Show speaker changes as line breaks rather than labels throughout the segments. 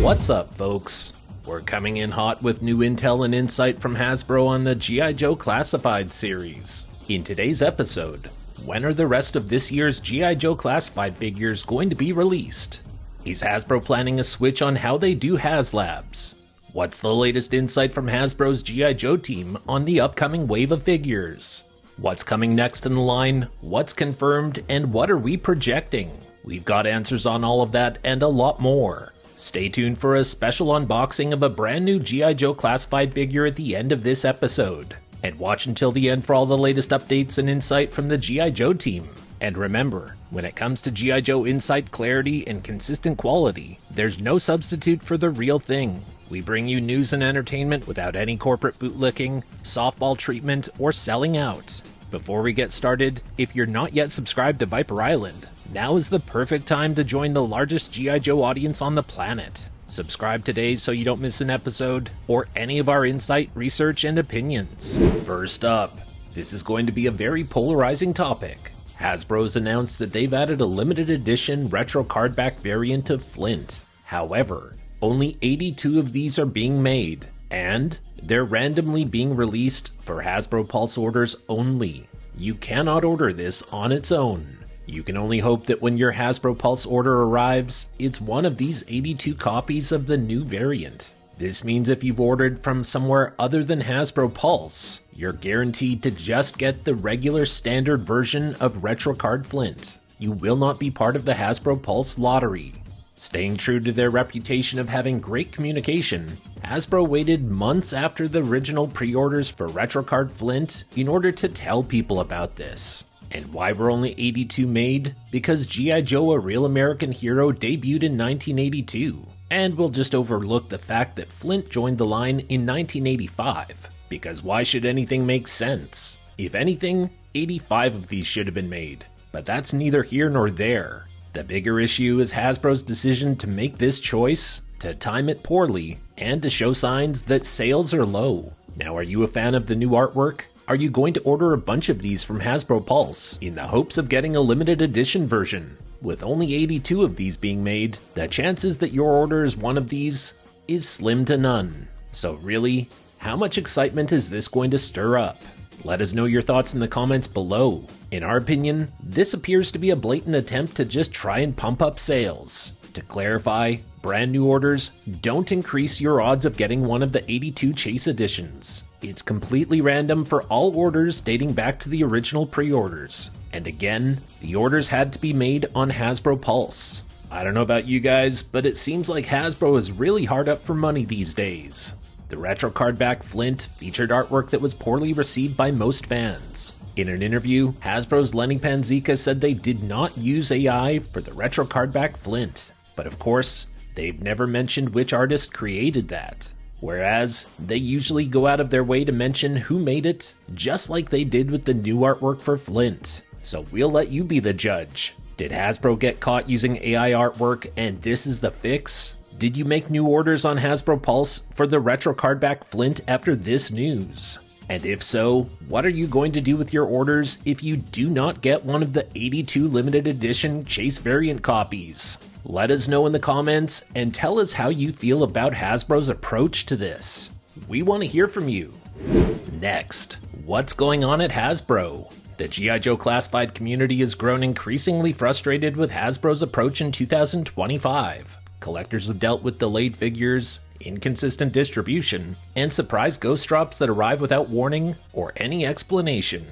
What's up, folks? We're coming in hot with new intel and insight from Hasbro on the G.I. Joe Classified series. In today's episode, when are the rest of this year's G.I. Joe Classified figures going to be released? Is Hasbro planning a switch on how they do HasLabs? What's the latest insight from Hasbro's G.I. Joe team on the upcoming wave of figures? What's coming next in the line, what's confirmed, and what are we projecting? We've got answers on all of that and a lot more. Stay tuned for a special unboxing of a brand new G.I. Joe Classified figure at the end of this episode. And watch until the end for all the latest updates and insight from the G.I. Joe team. And remember, when it comes to G.I. Joe insight, clarity, and consistent quality, there's no substitute for the real thing. We bring you news and entertainment without any corporate bootlicking, softball treatment, or selling out. Before we get started, if you're not yet subscribed to Viper Island, now is the perfect time to join the largest G.I. Joe audience on the planet. Subscribe today so you don't miss an episode or any of our insight, research, and opinions. First up, this is going to be a very polarizing topic. Hasbro's announced that they've added a limited edition retro cardback variant of Flint. However, only 82 of these are being made, and they're randomly being released for Hasbro Pulse orders only. You cannot order this on its own. You can only hope that when your Hasbro Pulse order arrives, it's one of these 82 copies of the new variant. This means if you've ordered from somewhere other than Hasbro Pulse, you're guaranteed to just get the regular standard version of Retro Card Flint. You will not be part of the Hasbro Pulse lottery. Staying true to their reputation of having great communication, Hasbro waited months after the original pre-orders for Retro Card Flint in order to tell people about this. And why were only 82 made? Because G.I. Joe: A Real American Hero debuted in 1982. And we'll just overlook the fact that Flint joined the line in 1985. Because why should anything make sense? If anything, 85 of these should have been made. But that's neither here nor there. The bigger issue is Hasbro's decision to make this choice, to time it poorly, and to show signs that sales are low. Now, are you a fan of the new artwork? Are you going to order a bunch of these from Hasbro Pulse in the hopes of getting a limited edition version? With only 82 of these being made, the chances that your order is one of these is slim to none. So really, how much excitement is this going to stir up? Let us know your thoughts in the comments below. In our opinion, this appears to be a blatant attempt to just try and pump up sales. To clarify, brand new orders don't increase your odds of getting one of the 82 Chase editions. It's completely random for all orders dating back to the original pre-orders. And again, the orders had to be made on Hasbro Pulse. I don't know about you guys, but it seems like Hasbro is really hard up for money these days. The retro cardback Flint featured artwork that was poorly received by most fans. In an interview, Hasbro's Lenny Panzica said they did not use AI for the retro cardback Flint. But of course, they've never mentioned which artist created that. Whereas, they usually go out of their way to mention who made it, just like they did with the new artwork for Flint. So we'll let you be the judge. Did Hasbro get caught using AI artwork and this is the fix? Did you make new orders on Hasbro Pulse for the retro cardback Flint after this news? And if so, what are you going to do with your orders if you do not get one of the 82 limited edition Chase variant copies? Let us know in the comments and tell us how you feel about Hasbro's approach to this. We want to hear from you. Next, what's going on at Hasbro? The G.I. Joe Classified community has grown increasingly frustrated with Hasbro's approach in 2025. Collectors have dealt with delayed figures, inconsistent distribution, and surprise ghost drops that arrive without warning or any explanation.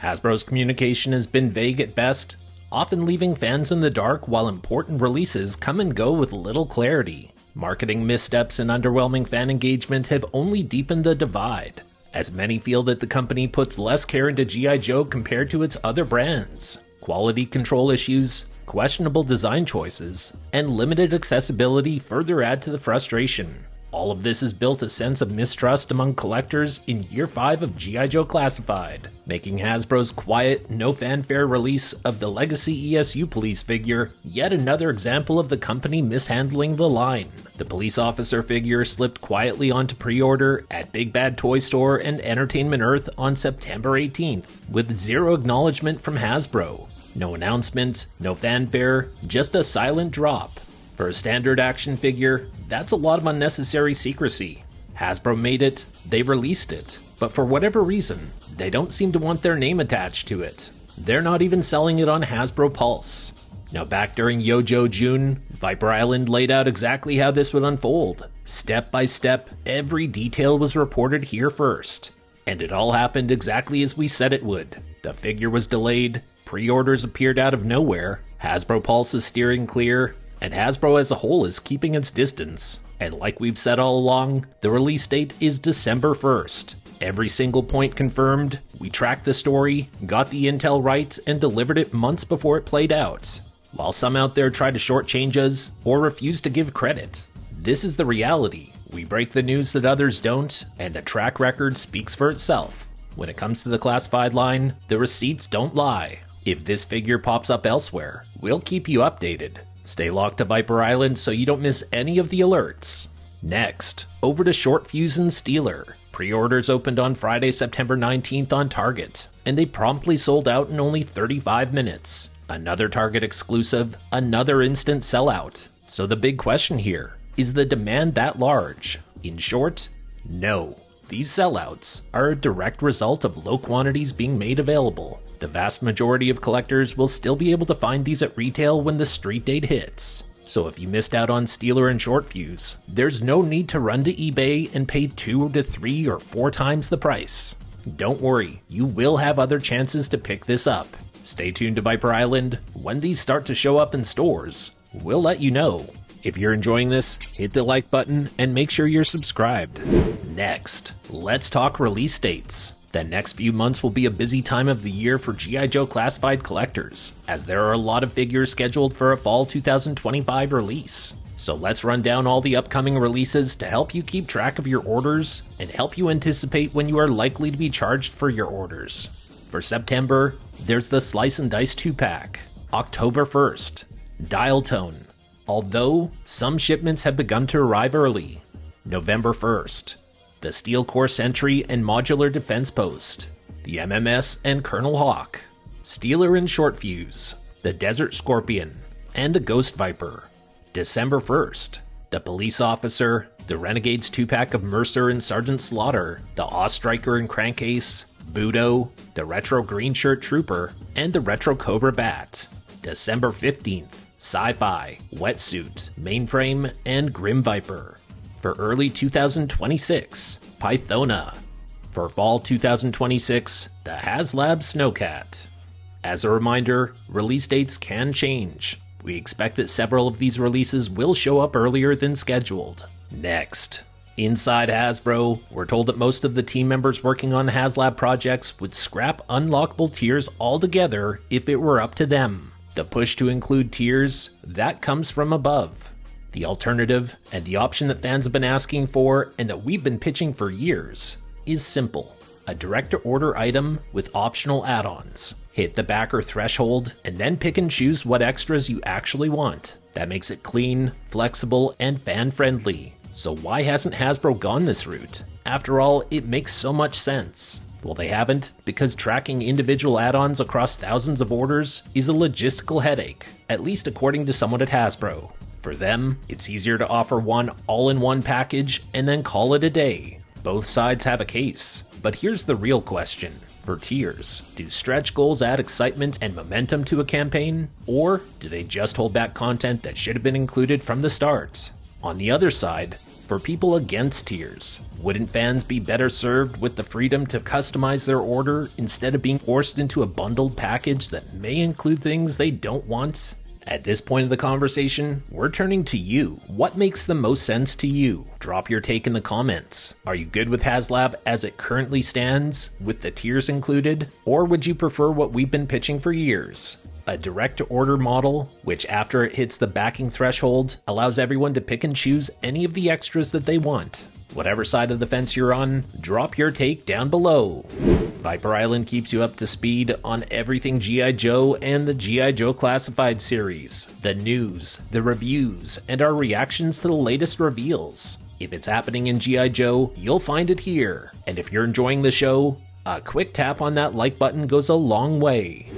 Hasbro's communication has been vague at best, often leaving fans in the dark while important releases come and go with little clarity. Marketing missteps and underwhelming fan engagement have only deepened the divide, as many feel that the company puts less care into G.I. Joe compared to its other brands. Quality control issues, questionable design choices, and limited accessibility further add to the frustration. All of this has built a sense of mistrust among collectors in year 5 of G.I. Joe Classified, making Hasbro's quiet, no fanfare release of the Legacy ESU police figure yet another example of the company mishandling the line. The police officer figure slipped quietly onto pre-order at Big Bad Toy Store and Entertainment Earth on September 18th, with zero acknowledgement from Hasbro. No announcement, no fanfare, just a silent drop. For a standard action figure, that's a lot of unnecessary secrecy. Hasbro made it, they released it, but for whatever reason, they don't seem to want their name attached to it. They're not even selling it on Hasbro Pulse. Now back during Yo-Jo June, Viper Island laid out exactly how this would unfold. Step by step, every detail was reported here first. And it all happened exactly as we said it would. The figure was delayed, pre-orders appeared out of nowhere, Hasbro Pulse is steering clear, and Hasbro as a whole is keeping its distance. And like we've said all along, the release date is December 1st. Every single point confirmed, we tracked the story, got the intel right, and delivered it months before it played out. While some out there try to shortchange us or refuse to give credit, this is the reality. We break the news that others don't, and the track record speaks for itself. When it comes to the classified line, the receipts don't lie. If this figure pops up elsewhere, we'll keep you updated. Stay locked to Viper Island so you don't miss any of the alerts. Next, over to Short Fuse and Steeler. Pre-orders opened on Friday, September 19th on Target, and they promptly sold out in only 35 minutes. Another Target exclusive, another instant sellout. So the big question here, is the demand that large? In short, no. These sellouts are a direct result of low quantities being made available. The vast majority of collectors will still be able to find these at retail when the street date hits. So if you missed out on Steeler and Short Fuse, there's no need to run to eBay and pay 2 to 3 or 4 times the price. Don't worry, you will have other chances to pick this up. Stay tuned to Viper Island. When these start to show up in stores, we'll let you know. If you're enjoying this, hit the like button and make sure you're subscribed. Next, let's talk release dates. The next few months will be a busy time of the year for G.I. Joe Classified collectors, as there are a lot of figures scheduled for a fall 2025 release. So let's run down all the upcoming releases to help you keep track of your orders and help you anticipate when you are likely to be charged for your orders. For September, there's the Slice and Dice 2-pack. October 1st, Dial Tone, although some shipments have begun to arrive early. November 1st, the Steel Core Sentry and Modular Defense Post, the MMS and Colonel Hawk, Steeler and Short Fuse, the Desert Scorpion, and the Ghost Viper. December 1st, the Police Officer, the Renegades 2-pack of Mercer and Sergeant Slaughter, the Ostriker and Crankcase, Budo, the Retro Green Shirt Trooper, and the Retro Cobra Bat. December 15th, Sci-Fi, Wetsuit, Mainframe, and Grim Viper. For early 2026, Pythona. For fall 2026, the HasLab Snowcat. As a reminder, release dates can change. We expect that several of these releases will show up earlier than scheduled. Next, inside Hasbro, we're told that most of the team members working on HasLab projects would scrap unlockable tiers altogether if it were up to them. The push to include tiers, that comes from above. The alternative, and the option that fans have been asking for, and that we've been pitching for years, is simple. A direct-to-order item with optional add-ons. Hit the backer threshold, and then pick and choose what extras you actually want. That makes it clean, flexible, and fan-friendly. So why hasn't Hasbro gone this route? After all, it makes so much sense. Well, they haven't, because tracking individual add-ons across thousands of orders is a logistical headache, at least according to someone at Hasbro. For them, it's easier to offer one all-in-one package and then call it a day. Both sides have a case, but here's the real question. For tiers, do stretch goals add excitement and momentum to a campaign, or do they just hold back content that should have been included from the start? On the other side, for people against tiers, wouldn't fans be better served with the freedom to customize their order instead of being forced into a bundled package that may include things they don't want? At this point of the conversation, we're turning to you. What makes the most sense to you? Drop your take in the comments. Are you good with HasLab as it currently stands, with the tiers included? Or would you prefer what we've been pitching for years? A direct-to-order model, which after it hits the backing threshold, allows everyone to pick and choose any of the extras that they want. Whatever side of the fence you're on, drop your take down below. Viper Island keeps you up to speed on everything G.I. Joe and the G.I. Joe Classified series, the news, the reviews, and our reactions to the latest reveals. If it's happening in G.I. Joe, you'll find it here. And if you're enjoying the show, a quick tap on that like button goes a long way.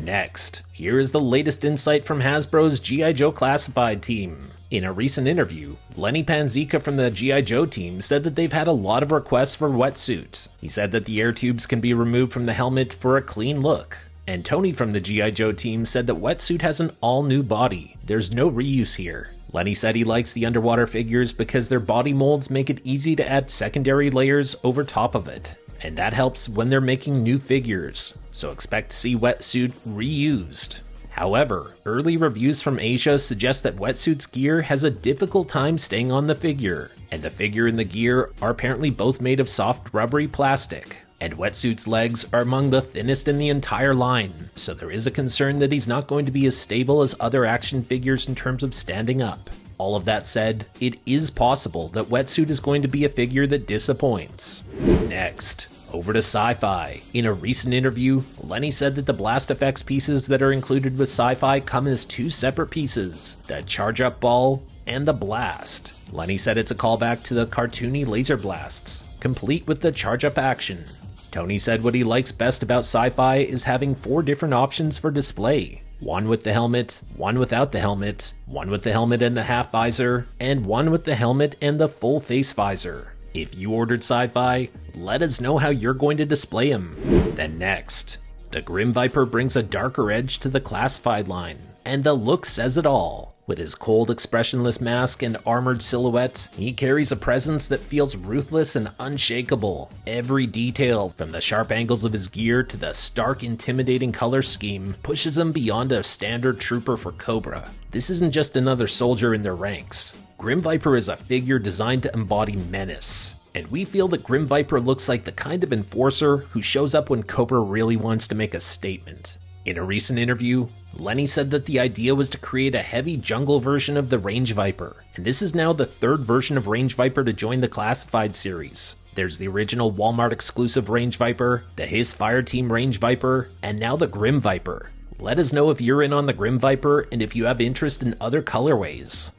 Next, here is the latest insight from Hasbro's G.I. Joe Classified team. In a recent interview, Lenny Panzica from the G.I. Joe team said that they've had a lot of requests for wetsuit. He said that the air tubes can be removed from the helmet for a clean look. And Tony from the G.I. Joe team said that wetsuit has an all-new body. There's no reuse here. Lenny said he likes the underwater figures because their body molds make it easy to add secondary layers over top of it. And that helps when they're making new figures, so expect to see wetsuit reused. However, early reviews from Asia suggest that wetsuit's gear has a difficult time staying on the figure, and the figure and the gear are apparently both made of soft rubbery plastic. And wetsuit's legs are among the thinnest in the entire line, so there is a concern that he's not going to be as stable as other action figures in terms of standing up. All of that said, it is possible that wetsuit is going to be a figure that disappoints. Next, over to Sci-Fi. In a recent interview, Lenny said that the blast effects pieces that are included with Sci-Fi come as two separate pieces, the charge-up ball and the blast. Lenny said it's a callback to the cartoony laser blasts, complete with the charge-up action. Tony said what he likes best about Sci-Fi is having 4 different options for display. One with the helmet, one without the helmet, one with the helmet and the half visor, and one with the helmet and the full face visor. If you ordered Sci-Fi, let us know how you're going to display him. Then next, the Grim Viper brings a darker edge to the Classified line, and the look says it all. With his cold, expressionless mask and armored silhouette, he carries a presence that feels ruthless and unshakable. Every detail, from the sharp angles of his gear to the stark, intimidating color scheme, pushes him beyond a standard trooper for Cobra. This isn't just another soldier in their ranks. Grim Viper is a figure designed to embody menace. And we feel that Grim Viper looks like the kind of enforcer who shows up when Cobra really wants to make a statement. In a recent interview, Lenny said that the idea was to create a heavy jungle version of the Range Viper, and this is now the 3rd version of Range Viper to join the Classified series. There's the original Walmart exclusive Range Viper, the His Fireteam Range Viper, and now the Grim Viper. Let us know if you're in on the Grim Viper and if you have interest in other colorways.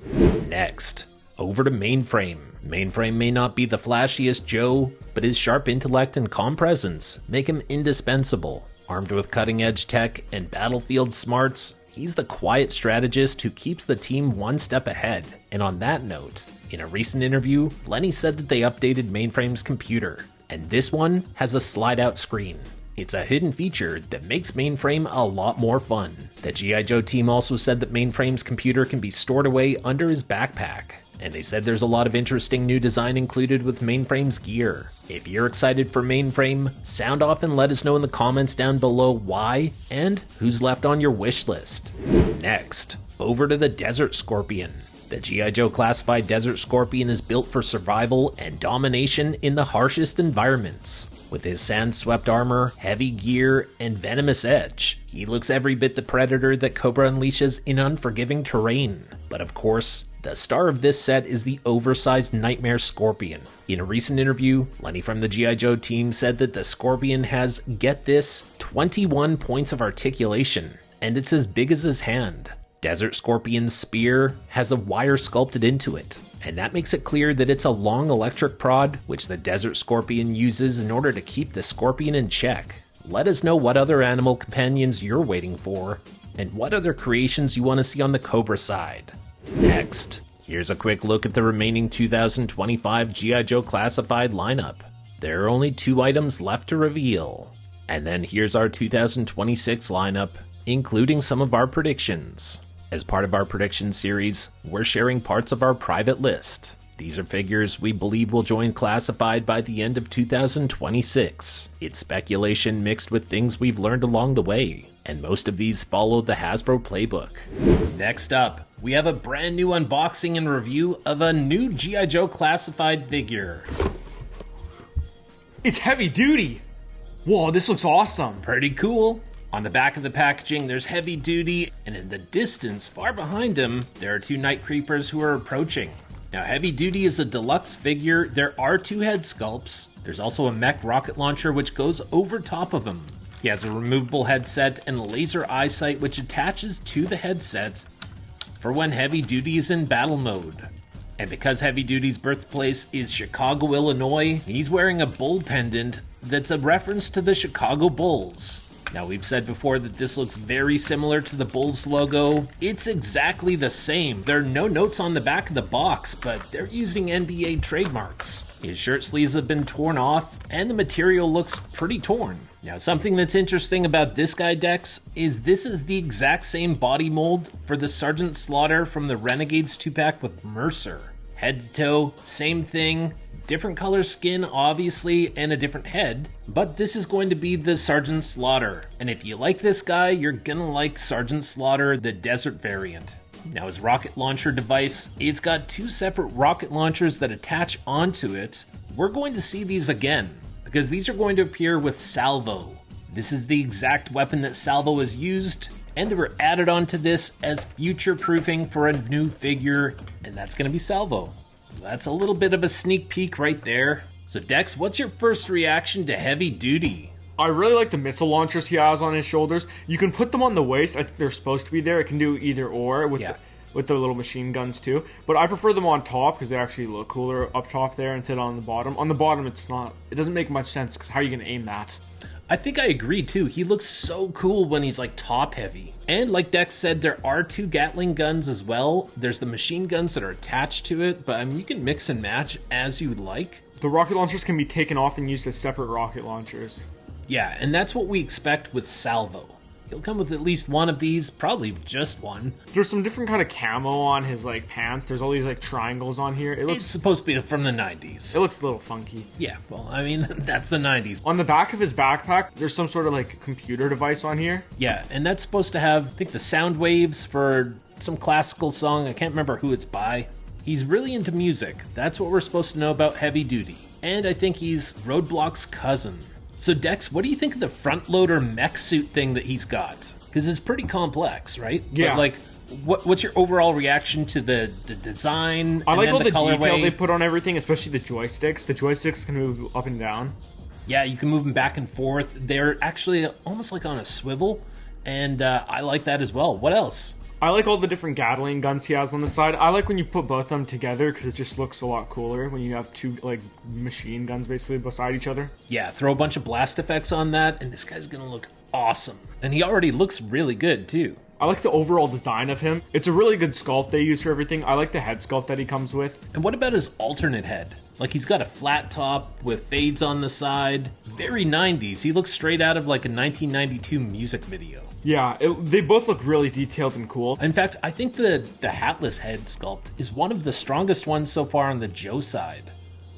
Next, over to Mainframe. Mainframe may not be the flashiest Joe, but his sharp intellect and calm presence make him indispensable. Armed with cutting-edge tech and battlefield smarts, he's the quiet strategist who keeps the team one step ahead. And on that note, in a recent interview, Lenny said that they updated Mainframe's computer, and this one has a slide-out screen. It's a hidden feature that makes Mainframe a lot more fun. The G.I. Joe team also said that Mainframe's computer can be stored away under his backpack. And they said there's a lot of interesting new design included with Mainframe's gear. If you're excited for Mainframe, sound off and let us know in the comments down below why and who's left on your wish list. Next, over to the Desert Scorpion. The G.I. Joe Classified Desert Scorpion is built for survival and domination in the harshest environments. With his sand-swept armor, heavy gear, and venomous edge, he looks every bit the predator that Cobra unleashes in unforgiving terrain. But of course, the star of this set is the oversized Nightmare Scorpion. In a recent interview, Lenny from the G.I. Joe team said that the Scorpion has, get this, 21 points of articulation, and it's as big as his hand. Desert Scorpion's spear has a wire sculpted into it, and that makes it clear that it's a long electric prod, which the Desert Scorpion uses in order to keep the Scorpion in check. Let us know what other animal companions you're waiting for, and what other creations you want to see on the Cobra side. Next, here's a quick look at the remaining 2025 G.I. Joe Classified lineup. There are only 2 items left to reveal. And then here's our 2026 lineup, including some of our predictions. As part of our prediction series, we're sharing parts of our private list. These are figures we believe will join Classified by the end of 2026. It's speculation mixed with things we've learned along the way, and most of these follow the Hasbro playbook. Next up, we have a brand new unboxing and review of a new G.I. Joe Classified figure.
It's heavy duty! Whoa, this looks awesome!
Pretty cool. On the back of the packaging, there's heavy duty, and in the distance, far behind him, there are 2 night creepers who are approaching. Now, Heavy Duty is a deluxe figure. There are 2 head sculpts. There's also a mech rocket launcher which goes over top of him. He has a removable headset and a laser eyesight which attaches to the headset for when Heavy Duty is in battle mode. And because Heavy Duty's birthplace is Chicago, Illinois, he's wearing a bull pendant that's a reference to the Chicago Bulls. Now, we've said before that this looks very similar to the Bulls logo. It's exactly the same. There are no notes on the back of the box, but they're using NBA trademarks. His shirt sleeves have been torn off, and the material looks pretty torn. Now, something that's interesting about this guy, Dex, is this is the exact same body mold for the Sergeant Slaughter from the Renegades 2-pack with Mercer. Head to toe, same thing. Different color skin, obviously, and a different head, but this is going to be the Sergeant Slaughter. And if you like this guy, you're gonna like Sergeant Slaughter, the desert variant. Now, his rocket launcher device, it's got 2 separate rocket launchers that attach onto it. We're going to see these again, because these are going to appear with Salvo. This is the exact weapon that Salvo has used, and they were added onto this as future-proofing for a new figure, and that's gonna be Salvo. That's a little bit of a sneak peek right there. So Dex, what's your first reaction to Heavy Duty?
I really like the missile launchers he has on his shoulders. You can put them on the waist. I think they're supposed to be there. It can do either or with the little machine guns too. But I prefer them on top because they actually look cooler up top there instead of on the bottom. On the bottom, it's not. It doesn't make much sense because how are you going to aim that?
I think I agree too. He looks so cool when he's like top heavy. And like Dex said, there are 2 Gatling guns as well. There's the machine guns that are attached to it, but I mean, you can mix and match as you would like.
The rocket launchers can be taken off and used as separate rocket launchers.
Yeah, and that's what we expect with Salvo. He'll come with at least one of these, probably just one.
There's some different kind of camo on his like pants. There's all these like triangles on here.
It's supposed to be from the 90s.
It looks a little funky.
Yeah, well, I mean, that's the 90s.
On the back of his backpack, there's some sort of like computer device on here.
Yeah, and that's supposed to have, I think, the sound waves for some classical song. I can't remember who it's by. He's really into music. That's what we're supposed to know about Heavy Duty. And I think he's Roadblock's cousin. So Dex, what do you think of the front loader mech suit thing that he's got? Because it's pretty complex, right?
Yeah.
But, like, what's your overall reaction to the design?
I like all the
colorway?
detail they put on everything, especially the joysticks. The joysticks can move up and down.
Yeah, you can move them back and forth. They're actually almost like on a swivel, and I like that as well. What else?
I like all the different Gatling guns he has on the side. I like when you put both of them together because it just looks a lot cooler when you have 2 like machine guns basically beside each other.
Yeah, throw a bunch of blast effects on that, and this guy's gonna look awesome. And he already looks really good too.
I like the overall design of him. It's a really good sculpt they use for everything. I like the head sculpt that he comes with.
And what about his alternate head? Like, he's got a flat top with fades on the side. Very 90s. He looks straight out of like a 1992 music video.
Yeah, they both look really detailed and cool.
In fact, I think the hatless head sculpt is one of the strongest ones so far on the Joe side.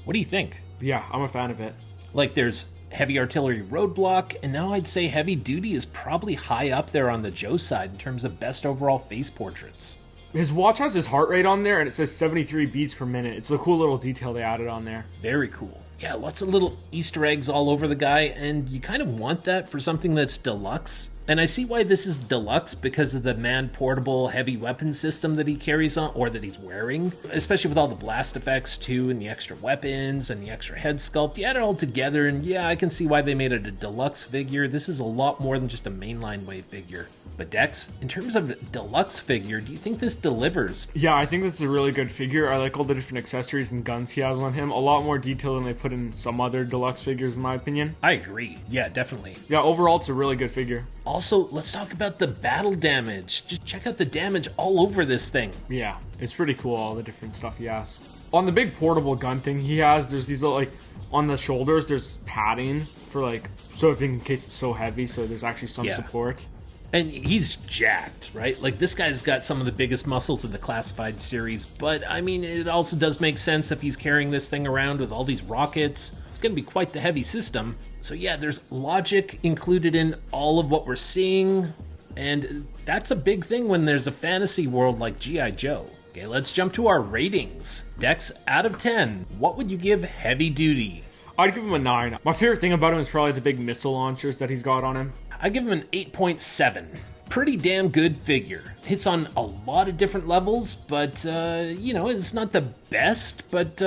What do you think?
Yeah, I'm a fan of it.
Like, there's Heavy Artillery Roadblock, and now I'd say Heavy Duty is probably high up there on the Joe side in terms of best overall face portraits.
His watch has his heart rate on there, and it says 73 beats per minute. It's a cool little detail they added on there.
Very cool. Yeah, lots of little Easter eggs all over the guy, and you kind of want that for something that's deluxe. And I see why this is deluxe because of the man-portable heavy weapon system that he carries on, or that he's wearing. Especially with all the blast effects, too, and the extra weapons, and the extra head sculpt. You add it all together, and yeah, I can see why they made it a deluxe figure. This is a lot more than just a mainline wave figure. But Dex, in terms of a deluxe figure, do you think this delivers?
Yeah, I think this is a really good figure. I like all the different accessories and guns he has on him. A lot more detail than they put in some other deluxe figures, in my opinion.
I agree. Yeah, definitely.
Yeah, overall, it's a really good figure.
Also, let's talk about the battle damage. Just check out the damage all over this thing.
Yeah, it's pretty cool, all the different stuff he has. On the big portable gun thing he has, there's these little, like, on the shoulders, there's padding for, like, so if in case it's so heavy, so there's actually some support.
And he's jacked, right? Like, this guy's got some of the biggest muscles in the Classified series, but, I mean, it also does make sense if he's carrying this thing around with all these rockets. It's going to be quite the heavy system. So, yeah, there's logic included in all of what we're seeing, and that's a big thing when there's a fantasy world like G.I. Joe. Okay, let's jump to our ratings. Dex, out of 10, what would you give Heavy Duty?
I'd give him a 9. My favorite thing about him is probably the big missile launchers that he's got on him.
I give him an 8.7. Pretty damn good figure. Hits on a lot of different levels, but, you know, it's not the best, but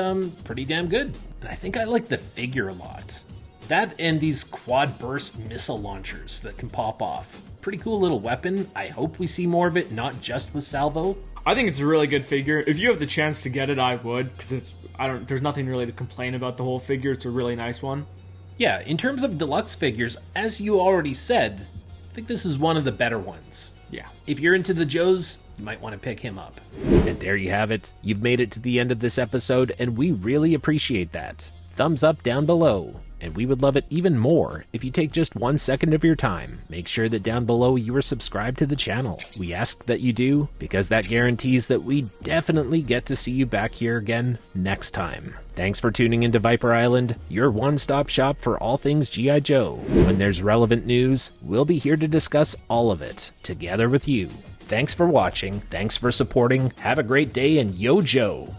pretty damn good. And I think I like the figure a lot. That and these quad burst missile launchers that can pop off. Pretty cool little weapon. I hope we see more of it, not just with Salvo.
I think it's a really good figure. If you have the chance to get it, I would, because there's nothing really to complain about the whole figure. It's a really nice one.
Yeah, in terms of deluxe figures, as you already said, I think this is one of the better ones.
Yeah.
If you're into the Joes, you might want to pick him up. And there you have it. You've made it to the end of this episode, and we really appreciate that. Thumbs up down below. And we would love it even more if you take just 1 second of your time. Make sure that down below you are subscribed to the channel. We ask that you do, because that guarantees that we definitely get to see you back here again next time. Thanks for tuning into Viper Island, your one-stop shop for all things G.I. Joe. When there's relevant news, we'll be here to discuss all of it, together with you. Thanks for watching, thanks for supporting, have a great day, and yo Joe!